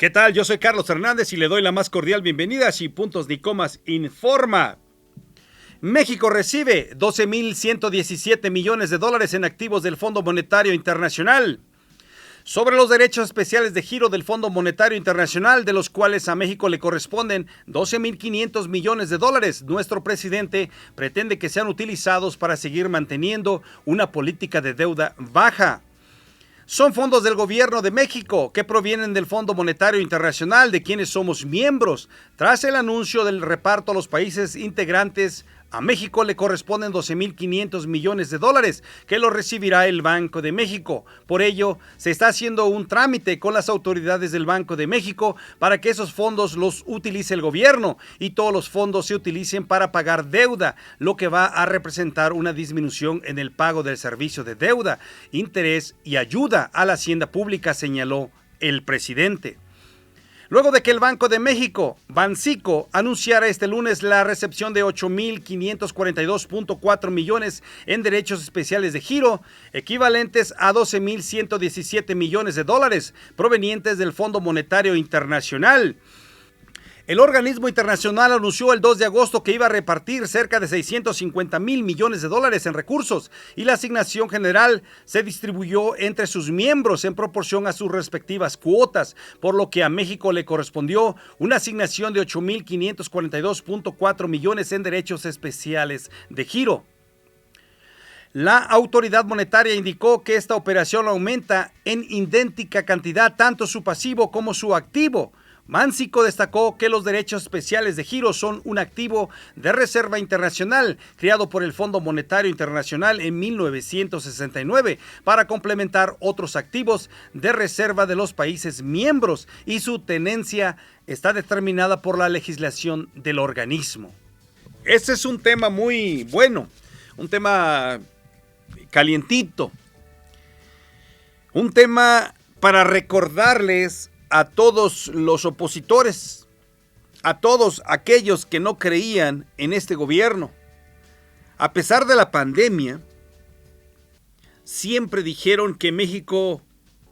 ¿Qué tal? Yo soy Carlos Hernández y le doy la más cordial bienvenida a Sin Puntos ni Comas Informa. México recibe 12.117 millones de dólares en activos del Fondo Monetario Internacional. Sobre los derechos especiales de giro del Fondo Monetario Internacional, de los cuales a México le corresponden 12.500 millones de dólares, nuestro presidente pretende que sean utilizados para seguir manteniendo una política de deuda baja. Son fondos del gobierno de México que provienen del Fondo Monetario Internacional, de quienes somos miembros. Tras el anuncio del reparto a los países integrantes, a México le corresponden 12.500 millones de dólares que lo recibirá el Banco de México. Por ello, se está haciendo un trámite con las autoridades del Banco de México para que esos fondos los utilice el gobierno y todos los fondos se utilicen para pagar deuda, lo que va a representar una disminución en el pago del servicio de deuda, interés y ayuda a la hacienda pública, señaló el presidente. Luego de que el Banco de México, Banxico, anunciara este lunes la recepción de 8.542.4 millones en derechos especiales de giro, equivalentes a 12.117 millones de dólares provenientes del Fondo Monetario Internacional. El organismo internacional anunció el 2 de agosto que iba a repartir cerca de 650.000 millones de dólares en recursos y la asignación general se distribuyó entre sus miembros en proporción a sus respectivas cuotas, por lo que a México le correspondió una asignación de 8.542.4 millones en derechos especiales de giro. La autoridad monetaria indicó que esta operación aumenta en idéntica cantidad tanto su pasivo como su activo. Banxico destacó que los derechos especiales de giro son un activo de reserva internacional creado por el Fondo Monetario Internacional en 1969 para complementar otros activos de reserva de los países miembros y su tenencia está determinada por la legislación del organismo. Este es un tema muy bueno, un tema calientito, un tema para recordarles a todos los opositores, a todos aquellos que no creían en este gobierno. A pesar de la pandemia, siempre dijeron que México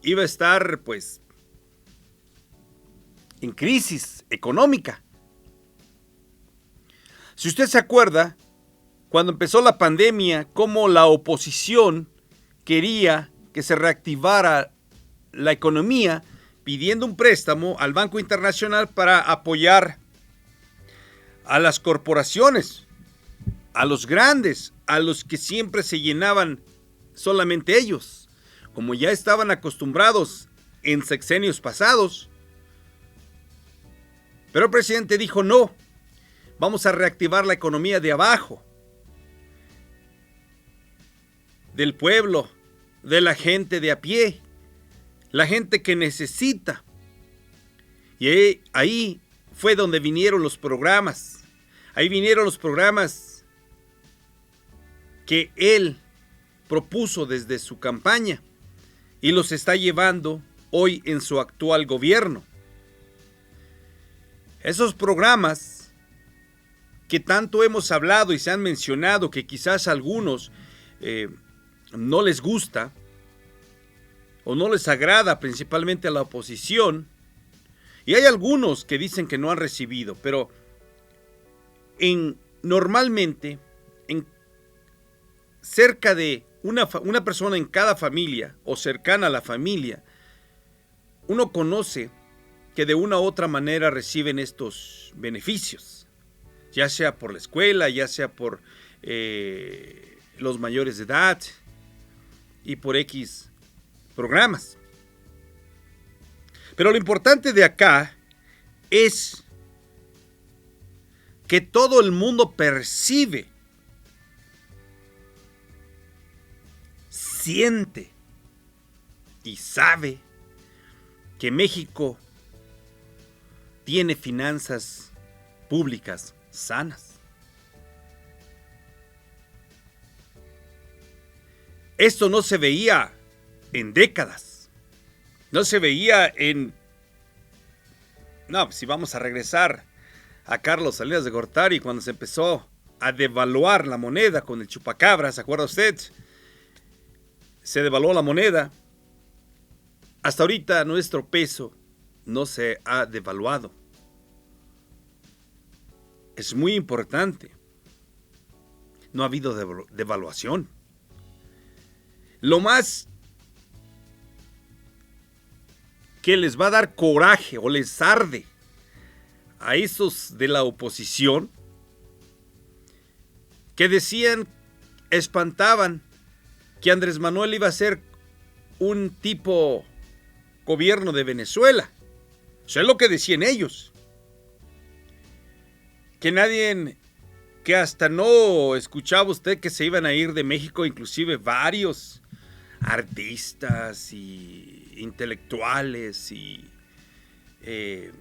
iba a estar, en crisis económica. Si usted se acuerda, cuando empezó la pandemia, cómo la oposición quería que se reactivara la economía, pidiendo un préstamo al Banco Internacional para apoyar a las corporaciones, a los grandes, a los que siempre se llenaban solamente ellos, como ya estaban acostumbrados en sexenios pasados. Pero el presidente dijo no, vamos a reactivar la economía de abajo, del pueblo, de la gente de a pie, la gente que necesita. Y ahí fue donde vinieron los programas. Ahí vinieron los programas que él propuso desde su campaña y los está llevando hoy en su actual gobierno. Esos programas que tanto hemos hablado y se han mencionado, que quizás a algunos no les gusta o no les agrada, principalmente a la oposición, y hay algunos que dicen que no han recibido, pero normalmente en cerca de una persona en cada familia o cercana a la familia, uno conoce que de una u otra manera reciben estos beneficios, ya sea por la escuela, ya sea por los mayores de edad y por X programas. Pero lo importante de acá es que todo el mundo percibe, siente y sabe que México tiene finanzas públicas sanas. Esto no se veía en décadas. No se veía si vamos a regresar a Carlos Salinas de Gortari, cuando se empezó a devaluar la moneda con el chupacabra, ¿se acuerda usted? Se devaluó la moneda. Hasta ahorita nuestro peso no se ha devaluado. Es muy importante. No ha habido devaluación. Lo más que les va a dar coraje o les arde a esos de la oposición que decían, espantaban que Andrés Manuel iba a ser un tipo gobierno de Venezuela. Eso es lo que decían ellos. Que nadie, que hasta no escuchaba usted que se iban a ir de México, inclusive varios artistas y intelectuales y que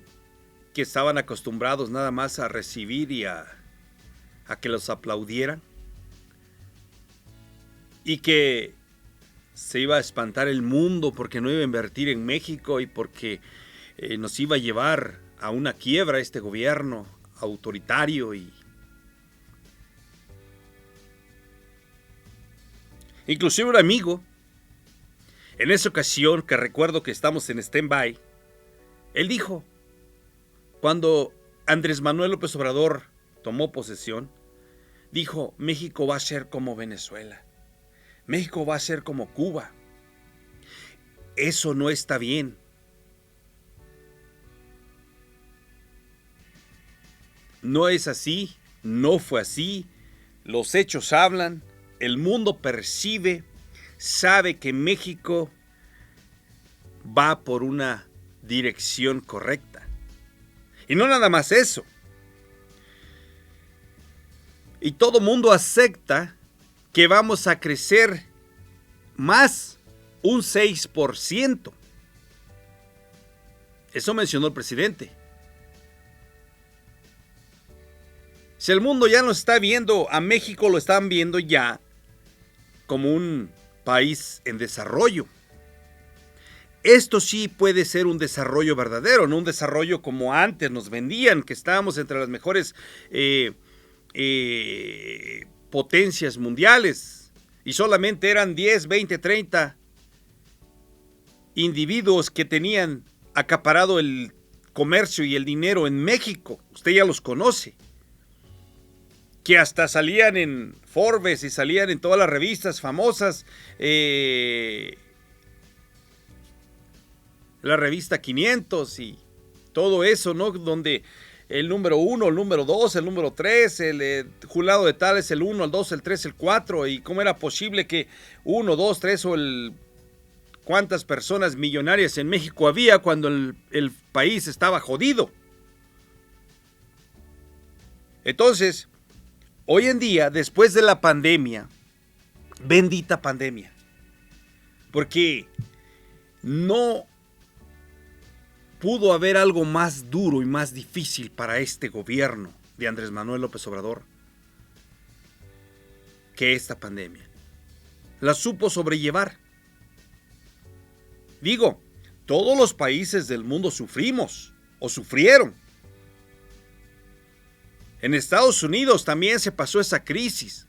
estaban acostumbrados nada más a recibir y a que los aplaudieran, y que se iba a espantar el mundo porque no iba a invertir en México y porque nos iba a llevar a una quiebra este gobierno autoritario. Y inclusive un amigo, en esa ocasión que recuerdo que estamos en stand-by, él dijo, cuando Andrés Manuel López Obrador tomó posesión, dijo, México va a ser como Venezuela, México va a ser como Cuba. Eso no está bien. No es así, no fue así, los hechos hablan, el mundo percibe, sabe que México va por una dirección correcta. Y no nada más eso. Y todo mundo acepta que vamos a crecer más, un 6%. Eso mencionó el presidente. Si el mundo ya no está viendo a México, lo están viendo ya como un país en desarrollo. Esto sí puede ser un desarrollo verdadero, no un desarrollo como antes nos vendían, que estábamos entre las mejores potencias mundiales y solamente eran 10, 20, 30 individuos que tenían acaparado el comercio y el dinero en México. Usted ya los conoce, que hasta salían en Forbes y salían en todas las revistas famosas, la revista 500 y todo eso, ¿no? Donde el número 1, el número 2, el número 3, el julado de tal es el 1, el 2, el 3, el 4, y cómo era posible que 1, 2, 3 o cuántas personas millonarias en México había cuando el país estaba jodido. Entonces, hoy en día, después de la pandemia, bendita pandemia, porque no pudo haber algo más duro y más difícil para este gobierno de Andrés Manuel López Obrador que esta pandemia. La supo sobrellevar. Digo, todos los países del mundo sufrimos o sufrieron. En Estados Unidos también se pasó esa crisis.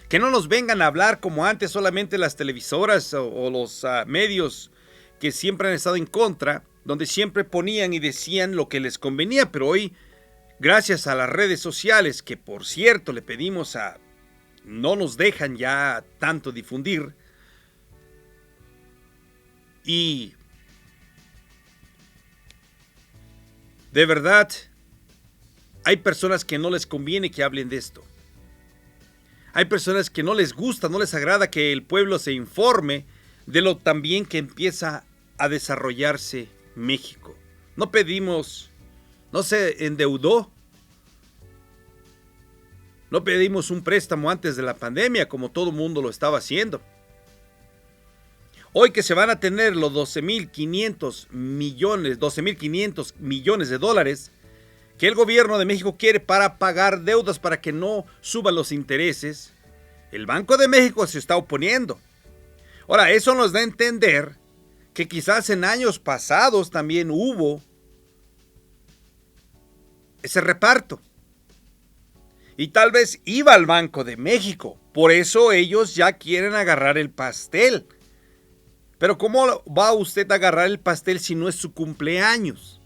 Que no nos vengan a hablar como antes solamente las televisoras o los medios que siempre han estado en contra, donde siempre ponían y decían lo que les convenía, pero hoy, gracias a las redes sociales, que por cierto le pedimos no nos dejan ya tanto difundir, y de verdad, hay personas que no les conviene que hablen de esto. Hay personas que no les gusta, no les agrada que el pueblo se informe de lo también que empieza a desarrollarse México. No pedimos, no se endeudó. No pedimos un préstamo antes de la pandemia como todo el mundo lo estaba haciendo. Hoy que se van a tener los 12.500 millones de dólares que el gobierno de México quiere para pagar deudas para que no suban los intereses, el Banco de México se está oponiendo. Ahora, eso nos da a entender que quizás en años pasados también hubo ese reparto. Y tal vez iba al Banco de México. Por eso ellos ya quieren agarrar el pastel. Pero ¿cómo va usted a agarrar el pastel si no es su cumpleaños?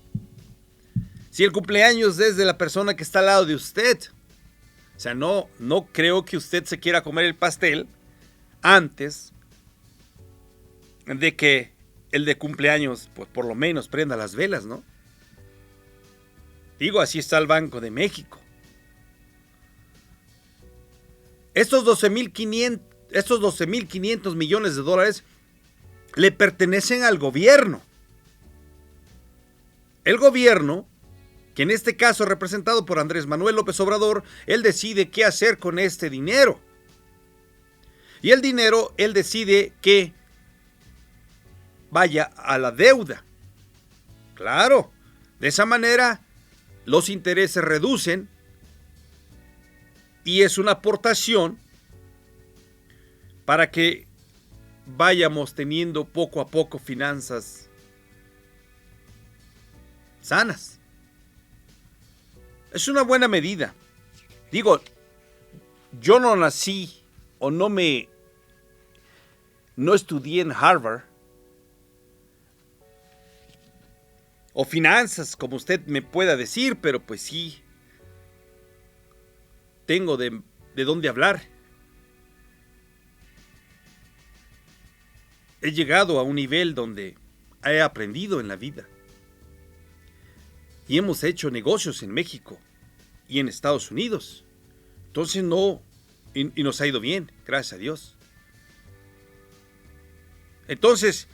Si el cumpleaños es de la persona que está al lado de usted. O sea, no creo que usted se quiera comer el pastel antes de que el de cumpleaños, pues por lo menos prenda las velas, ¿no? Digo, así está el Banco de México. Estos 12,500 millones de dólares le pertenecen al gobierno. El gobierno, que en este caso representado por Andrés Manuel López Obrador, él decide qué hacer con este dinero. Y el dinero, él decide que vaya a la deuda. Claro, de esa manera los intereses reducen y es una aportación para que vayamos teniendo poco a poco finanzas sanas. Es una buena medida. Digo, yo no nací o no estudié en Harvard o finanzas, como usted me pueda decir, pero pues sí tengo de dónde hablar. He llegado a un nivel donde he aprendido en la vida. Y hemos hecho negocios en México y en Estados Unidos. Entonces y nos ha ido bien, gracias a Dios. Entonces,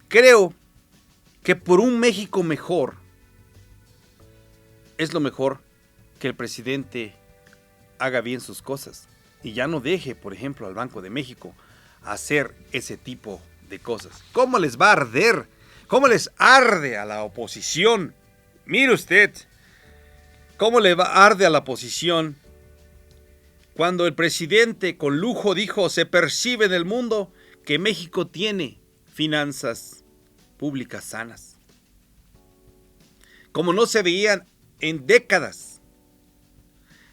creo que por un México mejor, es lo mejor que el presidente haga bien sus cosas y ya no deje, por ejemplo, al Banco de México hacer ese tipo de cosas. ¿Cómo les va a arder? ¿Cómo les arde a la oposición? Mire usted, ¿cómo le arde a la oposición cuando el presidente con lujo dijo, se percibe en el mundo que México tiene finanzas públicas sanas? Como no se veían en décadas.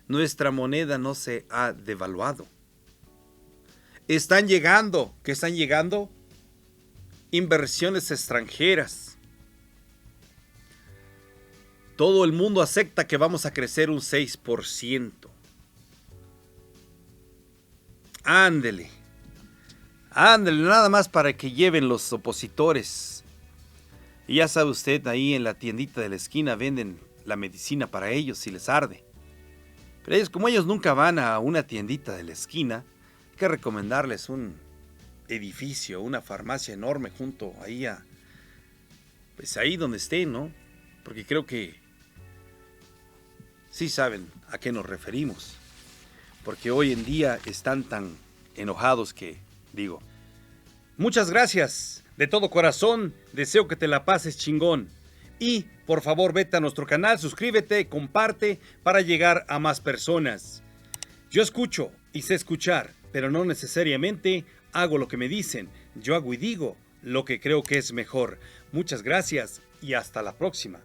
Nuestra moneda no se ha devaluado. ¿Qué están llegando? Inversiones extranjeras. Todo el mundo acepta que vamos a crecer un 6%. Ándele, nada más para que lleven los opositores. Y ya sabe usted, ahí en la tiendita de la esquina venden la medicina para ellos si les arde. Pero ellos, como ellos nunca van a una tiendita de la esquina, hay que recomendarles un edificio, una farmacia enorme junto ahí pues ahí donde estén, ¿no? Porque creo que sí saben a qué nos referimos. Porque hoy en día están tan enojados que, digo, muchas gracias de todo corazón, deseo que te la pases chingón. Y por favor vete a nuestro canal, suscríbete, comparte para llegar a más personas. Yo escucho y sé escuchar, pero no necesariamente hago lo que me dicen. Yo hago y digo lo que creo que es mejor. Muchas gracias y hasta la próxima.